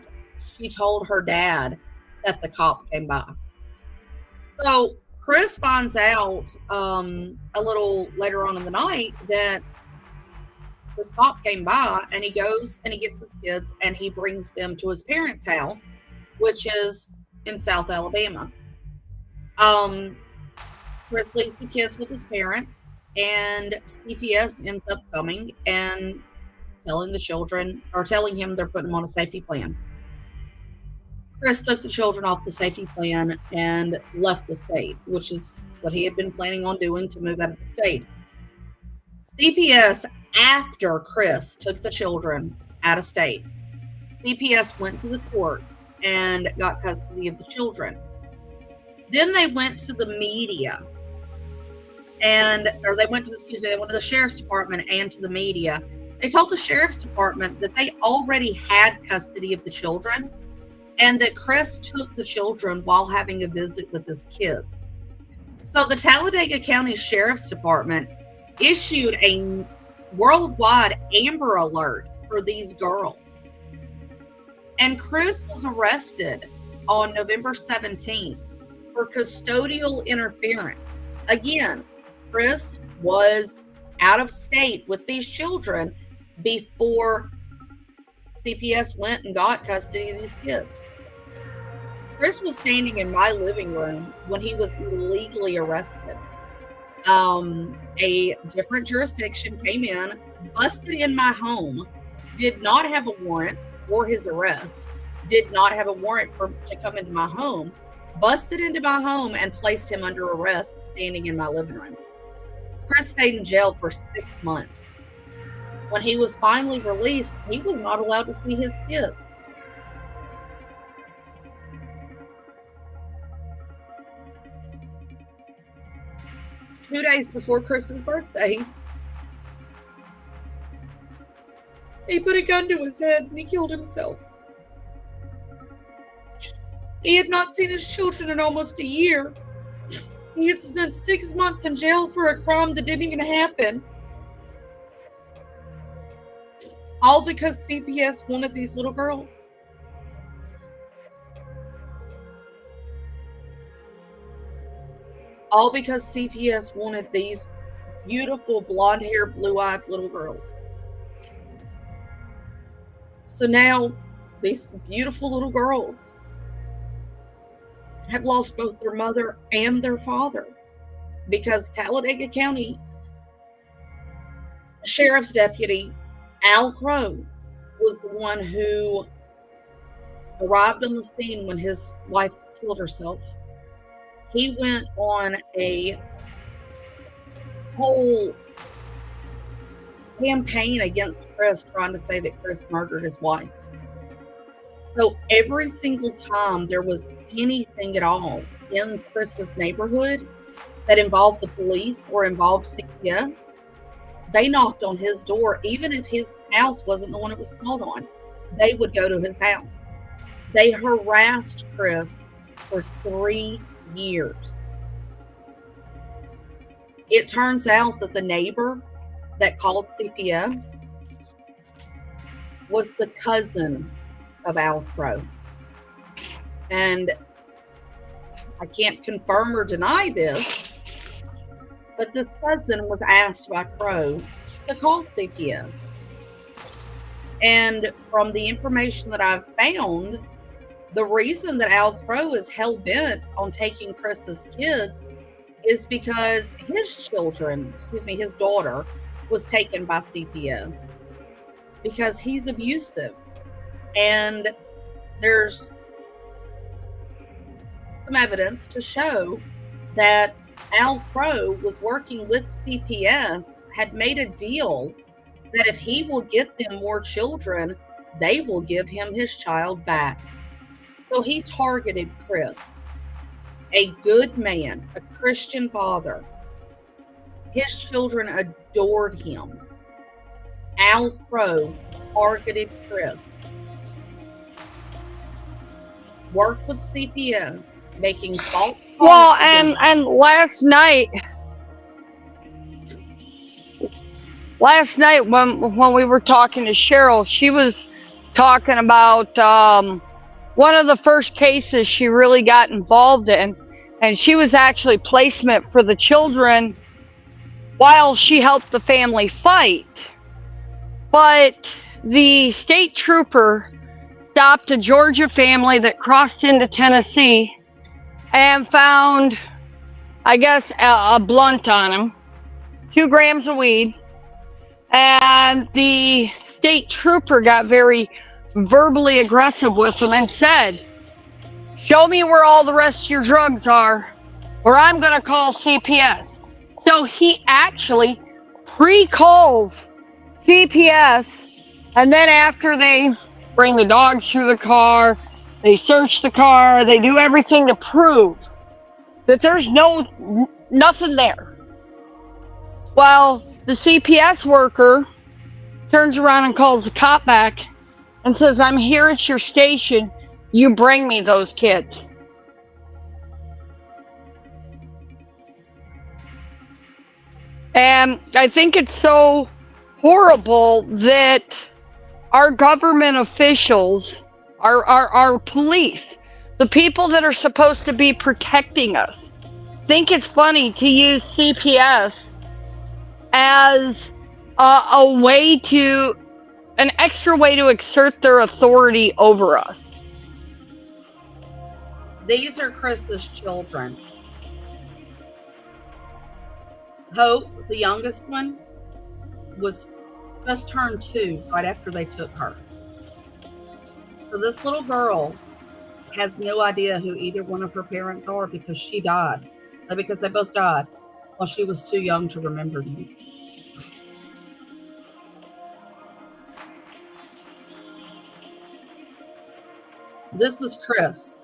she told her dad that the cop came by. So Chris finds out a little later on in the night that this cop came by, and he goes and he gets his kids and he brings them to his parents' house, which is in South Alabama. Chris leaves the kids with his parents, and CPS ends up coming and telling the children, or telling him they're putting them on a safety plan. Chris took the children off the safety plan and left the state, which is what he had been planning on doing, to move out of the state. CPS, after Chris took the children out of state, CPS went to the court and got custody of the children. Then they went to the media they went to the sheriff's department and to the media. They told the sheriff's department that they already had custody of the children and that Chris took the children while having a visit with his kids. So the Talladega County Sheriff's Department issued a worldwide Amber Alert for these girls. And Chris was arrested on November 17th for custodial interference. Again, Chris was out of state with these children before CPS went and got custody of these kids. Chris was standing in my living room when he was illegally arrested. A different jurisdiction came in, busted in my home, did not have a warrant for his arrest, did not have a warrant to come into my home, busted into my home and placed him under arrest standing in my living room. Chris stayed in jail for 6 months. When he was finally released, he was not allowed to see his kids. Two days before Chris's birthday, he put a gun to his head and he killed himself. He had not seen his children in almost a year. He had spent 6 months in jail for a crime that didn't even happen. All because CPS wanted these little girls. All because CPS wanted these beautiful blonde-haired, blue-eyed little girls. So now, these beautiful little girls have lost both their mother and their father because Talladega County Sheriff's Deputy Al Crow was the one who arrived on the scene when his wife killed herself. He went on a whole campaign against Chris, trying to say that Chris murdered his wife. So every single time there was anything at all in Chris's neighborhood that involved the police or involved CPS, they knocked on his door. Even if his house wasn't the one it was called on, they would go to his house. They harassed Chris for 3 years. It turns out that the neighbor that called CPS was the cousin of Al Crow. And I can't confirm or deny this, but this cousin was asked by Crow to call CPS. And from the information that I've found, The reason that Al Crow is hell-bent on taking Chris's kids is because his daughter was taken by CPS because he's abusive. And there's some evidence to show that Al Crow was working with CPS, had made a deal that if he will get them more children, they will give him his child back. So he targeted Chris, a good man, a Christian father. His children adored him. Al Crow targeted Chris. Worked with CPS, making false. Well, and last night when we were talking to Cheryl, she was talking about one of the first cases she really got involved in, and she was actually placement for the children while she helped the family fight. But the state trooper stopped a Georgia family that crossed into Tennessee and found, I guess, a blunt on him, 2 grams of weed. And the state trooper got very verbally aggressive with him and said, "Show me where all the rest of your drugs are, or I'm going to call CPS." So he actually pre-calls CPS, and then after they bring the dogs through the car, they search the car, they do everything to prove that there's nothing there. Well, the CPS worker turns around and calls the cop back and says, "I'm here at your station, you bring me those kids." And I think it's so horrible that our government officials, our police, the people that are supposed to be protecting us, think it's funny to use CPS as an extra way to exert their authority over us. These are Chris's children. Hope, the youngest one, was just turned 2 right after they took her. So this little girl has no idea who either one of her parents are because she died. Because they both died while she was too young to remember them. This is Chris.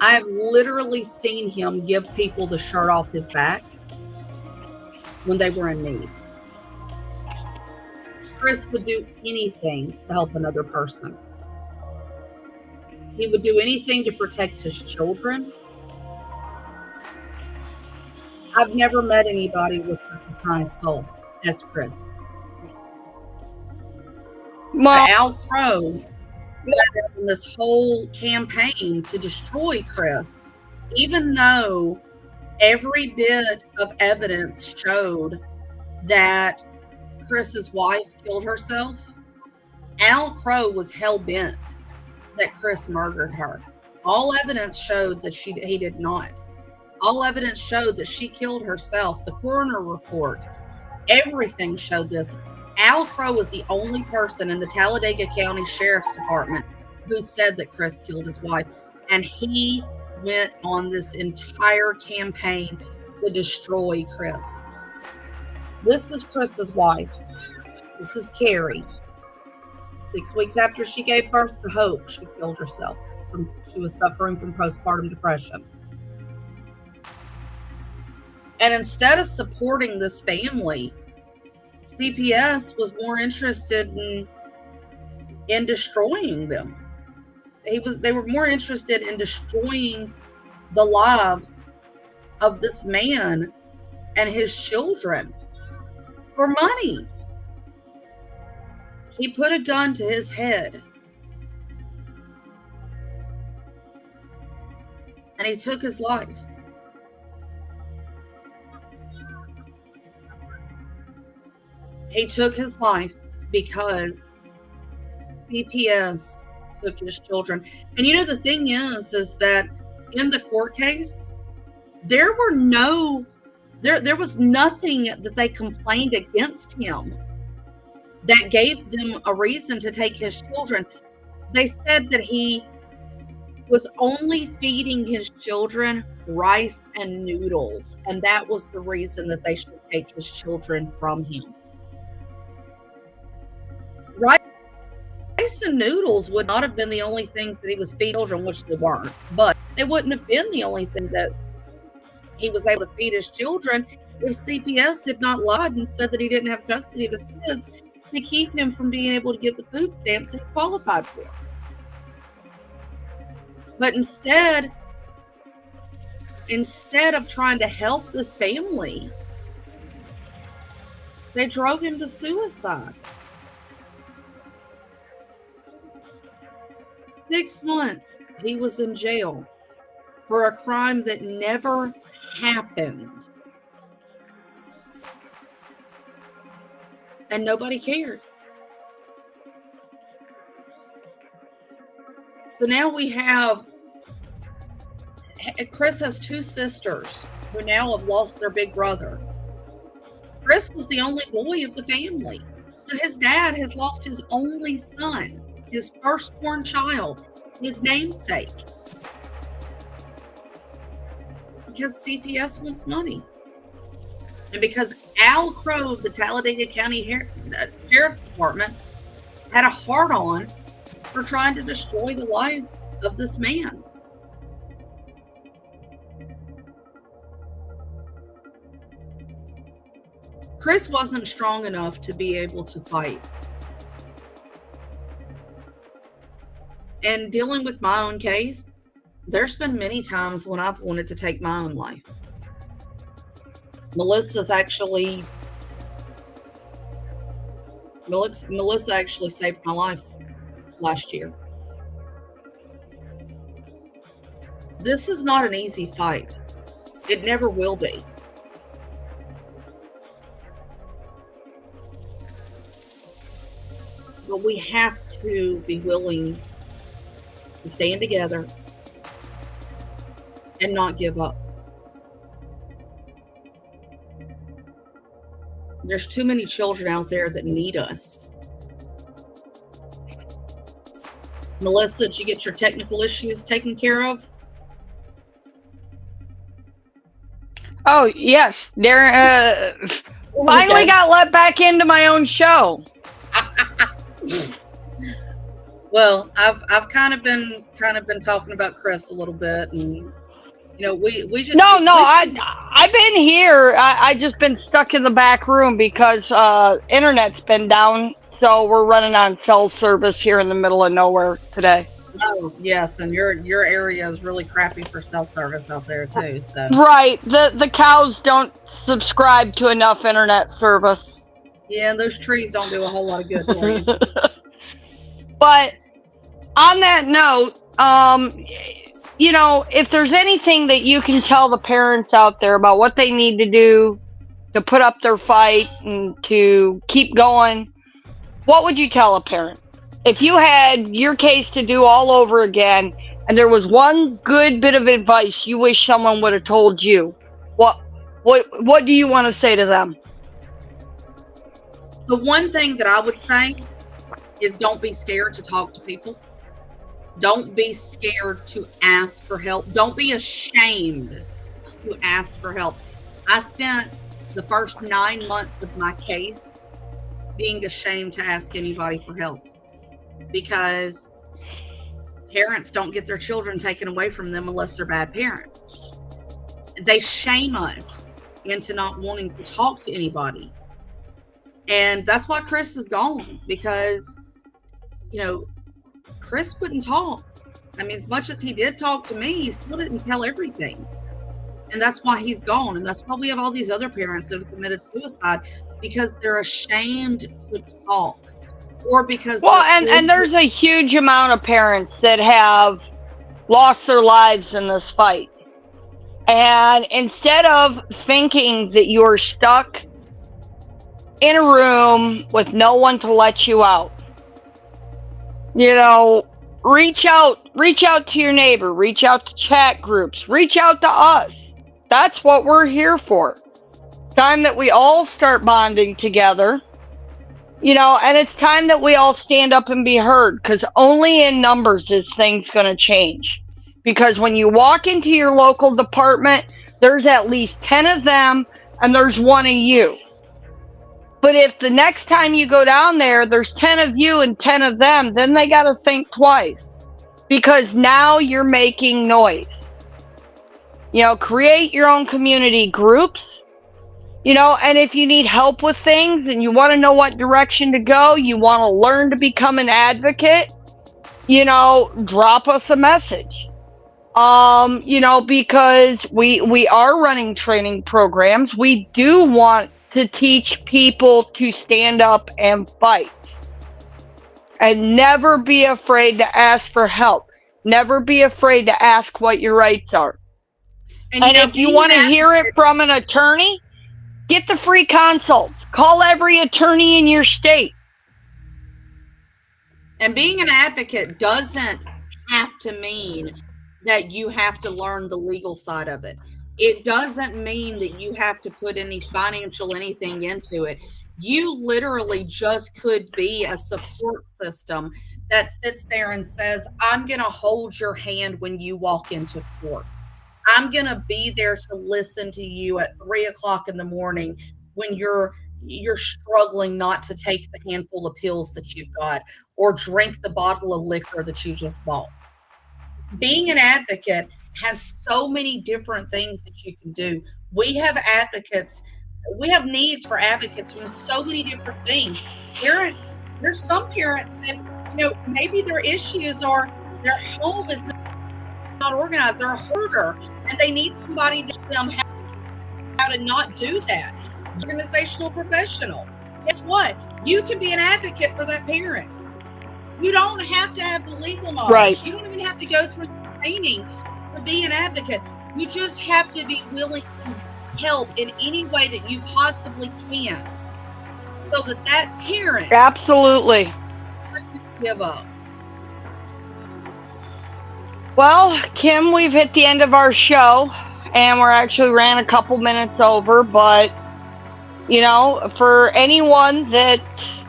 I've literally seen him give people the shirt off his back when they were in need. Chris would do anything to help another person. He would do anything to protect his children. I've never met anybody with a kind soul as Chris. Al Crow set in this whole campaign to destroy Chris, even though every bit of evidence showed that Chris's wife killed herself. Al Crow was hell-bent that Chris murdered her. All evidence showed that he did not. All evidence showed that she killed herself. The coroner report, everything showed this. Al Crow was the only person in the Talladega County Sheriff's Department who said that Chris killed his wife. And he went on this entire campaign to destroy Chris. This is Chris's wife. This is Carrie. 6 weeks after she gave birth to Hope, she killed herself. She was suffering from postpartum depression. And instead of supporting this family, CPS was more interested in destroying them. They were more interested in destroying the lives of this man and his children for money. He put a gun to his head and he took his life. He took his life because CPS took his children. And you know, the thing is that in the court case, there was nothing that they complained against him that gave them a reason to take his children. They said that he was only feeding his children rice and noodles, and that was the reason that they should take his children from him. Rice and noodles would not have been the only things that he was feeding children, which they weren't, but it wouldn't have been the only thing that he was able to feed his children if CPS had not lied and said that he didn't have custody of his kids to keep him from being able to get the food stamps that he qualified for. But instead of trying to help this family, they drove him to suicide. 6 months he was in jail for a crime that never happened. And nobody cared. So now we have, Chris has 2 sisters who now have lost their big brother. Chris was the only boy of the family. So his dad has lost his only son, his firstborn child, his namesake. Because CPS wants money. And because Al Crow, the Talladega County Sheriff's Department, had a hard-on for trying to destroy the life of this man. Chris wasn't strong enough to be able to fight. And dealing with my own case, there's been many times when I've wanted to take my own life. Melissa actually saved my life last year. This is not an easy fight. It never will be. But we have to be willing to stand together and not give up. There's too many children out there that need us. Melissa, did you get your technical issues taken care of? Oh, yes. Finally got let back into my own show. Well, I've kind of been talking about Chris a little bit, and you know, we just I've been here. I just been stuck in the back room because internet's been down, so we're running on cell service here in the middle of nowhere today. Oh yes, and your area is really crappy for cell service out there too. So right, the cows don't subscribe to enough internet service. Yeah, and those trees don't do a whole lot of good for you. But on that note, you know, if there's anything that you can tell the parents out there about what they need to do to put up their fight and to keep going, what would you tell a parent? If you had your case to do all over again and there was one good bit of advice you wish someone would have told you, what do you want to say to them? The one thing that I would say is don't be scared to talk to people. Don't be scared to ask for help. Don't be ashamed to ask for help. I spent the first 9 months of my case being ashamed to ask anybody for help because parents don't get their children taken away from them unless they're bad parents. They shame us into not wanting to talk to anybody. And that's why Chris is gone, because, you know, Chris wouldn't talk. I mean, as much as he did talk to me, he still didn't tell everything. And that's why he's gone. And that's why we have all these other parents that have committed suicide, because they're ashamed to talk. Or because... Well, and there's a huge amount of parents that have lost their lives in this fight. And instead of thinking that you're stuck in a room with no one to let you out, you know, reach out to your neighbor, reach out to chat groups, reach out to us. That's what we're here for. Time that we all start bonding together, you know, and it's time that we all stand up and be heard, because only in numbers is things going to change. Because when you walk into your local department, there's at least 10 of them and there's 1 of you. But if the next time you go down there, there's 10 of you and 10 of them, then they got to think twice, because now you're making noise. You know, create your own community groups, you know, and if you need help with things and you want to know what direction to go, you want to learn to become an advocate, you know, drop us a message. You know, because we are running training programs. We do want to teach people to stand up and fight. And never be afraid to ask for help. Never be afraid to ask what your rights are. And if you want to hear it from an attorney, get the free consults. Call every attorney in your state. And being an advocate doesn't have to mean that you have to learn the legal side of it. It doesn't mean that you have to put any financial anything into it. You literally just could be a support system that sits there and says, I'm going to hold your hand when you walk into court. I'm going to be there to listen to you at 3 o'clock in the morning when you're struggling not to take the handful of pills that you've got or drink the bottle of liquor that you just bought. Being an advocate has so many different things that you can do. We have advocates. We have needs for advocates from so many different things. Parents, there's some parents that, you know, maybe their issues are their home is not organized. They're a hoarder and they need somebody to tell them how to not do that. Organizational professional. Guess what? You can be an advocate for that parent. You don't have to have the legal knowledge. Right. You don't even have to go through training to be an advocate. You just have to be willing to help in any way that you possibly can, so that that parent Absolutely doesn't give up. Well, Kim, we've hit the end of our show, and we're actually ran a couple minutes over, but, you know, for anyone that,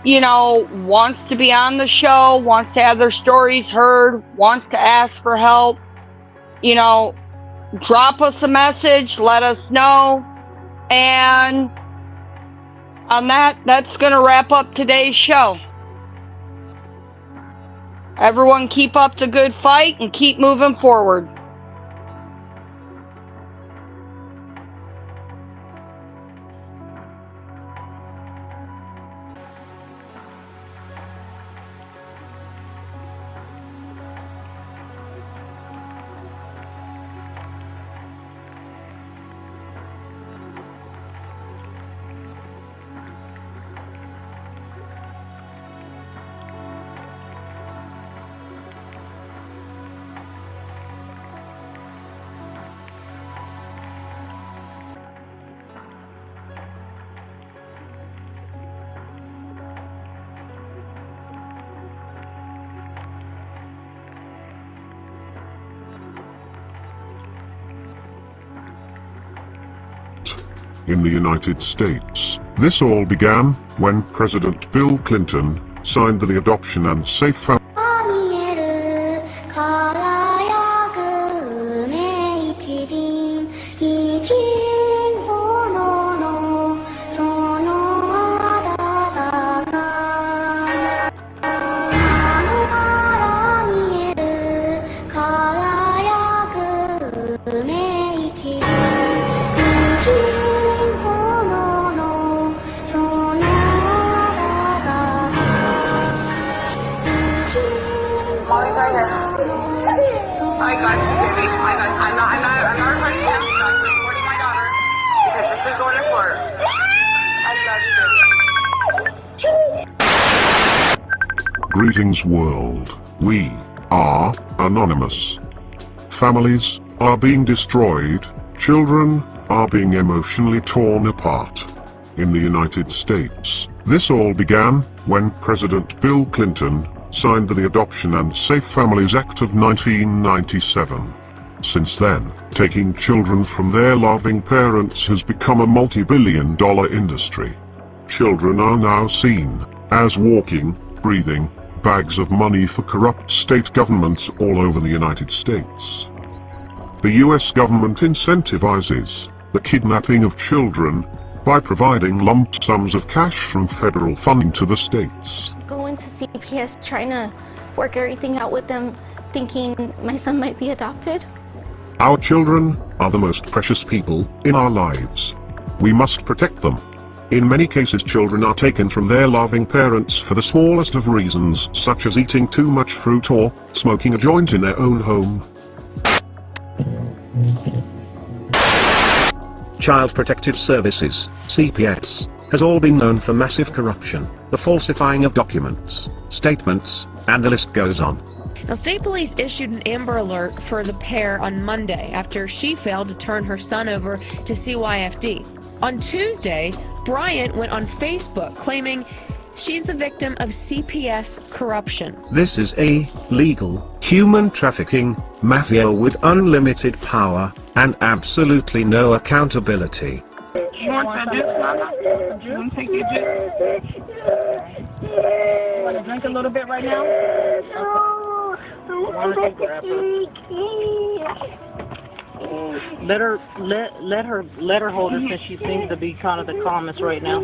you know, wants to be on the show, wants to have their stories heard, wants to ask for help, you know, drop us a message, let us know. And on that, that's going to wrap up today's show. Everyone keep up the good fight and keep moving forward. In the United States. This all began when President Bill Clinton signed the Adoption and Safe Family I got you, baby. I'm not recording you. I'm recording my daughter because this is going to court. I love you, baby. Greetings world. We are anonymous. Families are being destroyed. Children are being emotionally torn apart. In the United States. This all began when President Bill Clinton signed the Adoption and Safe Families Act of 1997. Since then, taking children from their loving parents has become a multi-billion-dollar industry. Children are now seen as walking, breathing bags of money for corrupt state governments all over the United States. The US government incentivizes the kidnapping of children by providing lump sums of cash from federal funding to the states. Going to CPS, trying to work everything out with them, thinking my son might be adopted. Our children are the most precious people in our lives. We must protect them. In many cases, children are taken from their loving parents for the smallest of reasons, such as eating too much fruit or smoking a joint in their own home. Child Protective Services, CPS, has all been known for massive corruption, the falsifying of documents, statements, and the list goes on. Now, state police issued an Amber Alert for the pair on Monday after she failed to turn her son over to CYFD. On Tuesday, Bryant went on Facebook claiming she's the victim of CPS corruption. This is a legal, human trafficking mafia with unlimited power and absolutely no accountability. You want to take your juice? You want to drink a little bit right now? Let her hold it since she seems to be kind of the calmest right now.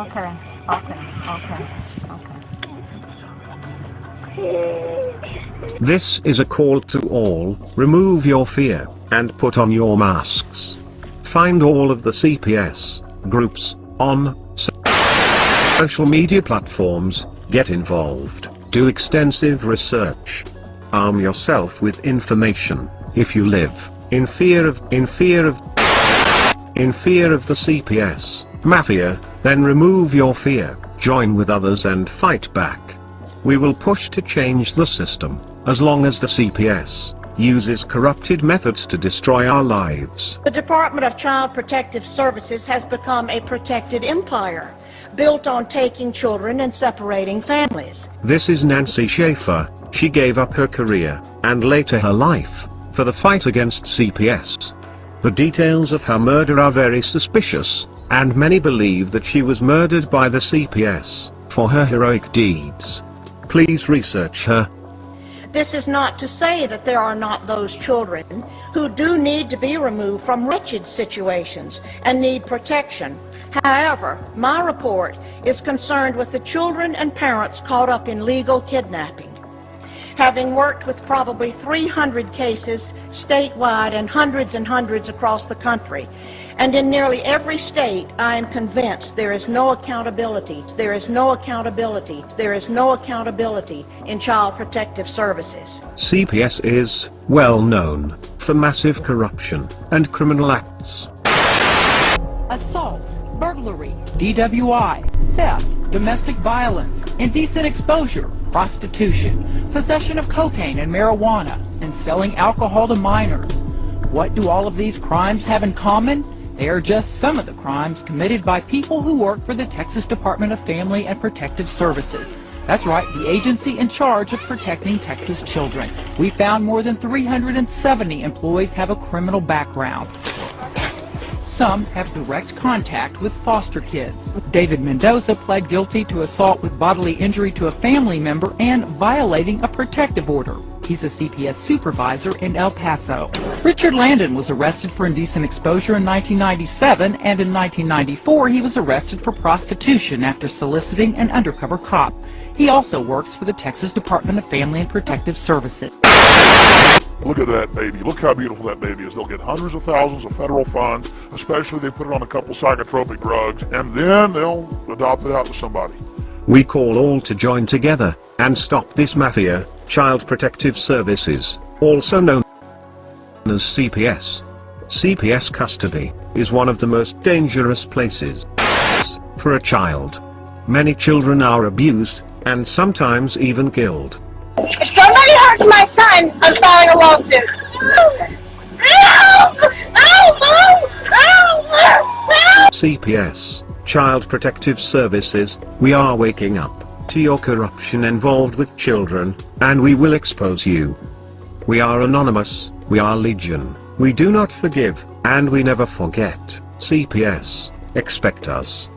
Okay. This is a call to all, remove your fear, and put on your masks. Find all of the CPS groups on social media platforms, get involved, do extensive research. Arm yourself with information. If you live in fear of the CPS mafia, then remove your fear, join with others and fight back. We will push to change the system, as long as the CPS uses corrupted methods to destroy our lives. The Department of Child Protective Services has become a protected empire, built on taking children and separating families. This is Nancy Schaefer. She gave up her career, and later her life, for the fight against CPS. The details of her murder are very suspicious, and many believe that she was murdered by the CPS for her heroic deeds. Please research her. This is not to say that there are not those children who do need to be removed from wretched situations and need protection. However, my report is concerned with the children and parents caught up in legal kidnapping. Having worked with probably 300 cases statewide and hundreds across the country, and in nearly every state, I am convinced there is no accountability. There is no accountability. There is no accountability in Child Protective Services. CPS is well known for massive corruption and criminal acts. Assault, burglary, DWI, theft, domestic violence, indecent exposure, prostitution, possession of cocaine and marijuana, and selling alcohol to minors. What do all of these crimes have in common? They are just some of the crimes committed by people who work for the Texas Department of Family and Protective Services. That's right, the agency in charge of protecting Texas children. We found more than 370 employees have a criminal background. Some have direct contact with foster kids. David Mendoza pled guilty to assault with bodily injury to a family member and violating a protective order. He's a CPS supervisor in El Paso. Richard Landon was arrested for indecent exposure in 1997, and in 1994 he was arrested for prostitution after soliciting an undercover cop. He also works for the Texas Department of Family and Protective Services. Look at that baby. Look how beautiful that baby is. They'll get hundreds of thousands of federal funds, especially if they put it on a couple psychotropic drugs, and then they'll adopt it out to somebody. We call all to join together and stop this mafia. Child Protective Services, also known as CPS. CPS custody is one of the most dangerous places for a child. Many children are abused and sometimes even killed. If somebody hurts my son, I'm filing a lawsuit. CPS Child Protective Services, we are waking up to your corruption involved with children, and we will expose you. We are anonymous, we are legion, we do not forgive, and we never forget. CPS, expect us.